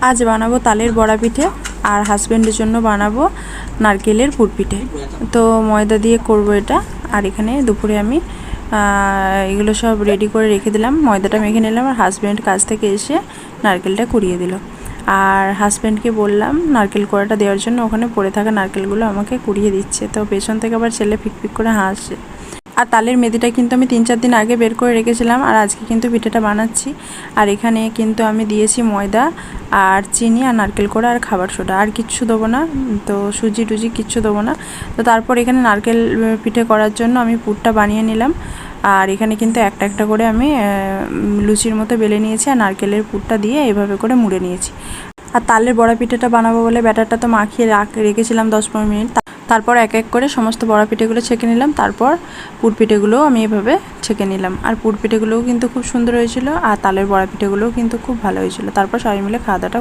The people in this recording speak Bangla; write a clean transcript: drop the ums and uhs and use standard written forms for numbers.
আজ বানাবো তালের বড়া পিঠে আর হাজব্যান্ডের জন্য বানাবো নারকেলের পুর পিঠে। তো ময়দা দিয়ে করব এটা। আর এখানে দুপুরে আমি এগুলো সব রেডি করে রেখে দিলাম, ময়দাটা মেখে নিলাম। আর হাজব্যান্ড কাজ থেকে এসে নারকেলটা কুড়িয়ে দিল। আর হাজব্যান্ডকে বললাম নারকেল কোড়াটা দেওয়ার জন্য, ওখানে পড়ে থাকা নারকেলগুলো আমাকে কুড়িয়ে দিচ্ছে। তো পেছন থেকে আবার ছেলে ফিকফিক করে হাসছে। আর তালের মেদিটা কিন্তু আমি 3-4 দিন আগে বের করে রেখেছিলাম, আর আজকে কিন্তু পিঠেটা বানাচ্ছি। আর এখানে কিন্তু আমি দিয়েছি ময়দা আর চিনি আর নারকেল কোড়া আর খাবার সোডা, আর কিচ্ছু দেবো না। তো সুজি টুজি কিচ্ছু দেবো না। তো তারপর এখানে নারকেল পিঠে করার জন্য আমি পুরটা বানিয়ে নিলাম। আর এখানে কিন্তু একটা একটা করে আমি লুচির মতো বেলে নিয়েছি, আর নারকেলের পুরটা দিয়ে এভাবে করে মুড়ে নিয়েছি। আর তালের বড়া পিঠেটা বানাবো বলে ব্যাটারটা তো মাখিয়ে রেখেছিলাম 10-15 মিনিট। তারপর এক এক করে সমস্ত বড়া পিঠেগুলো ছেঁকে নিলাম। তারপর পুর পিঠেগুলোও আমি এভাবে ছেঁকে নিলাম। আর পুর পিঠেগুলোও কিন্তু খুব সুন্দর হয়েছিল, আর তালের বড়া পিঠেগুলোও কিন্তু খুব ভালো হয়েছিল। তারপর সবাই মিলে খাওয়া দাওয়াটা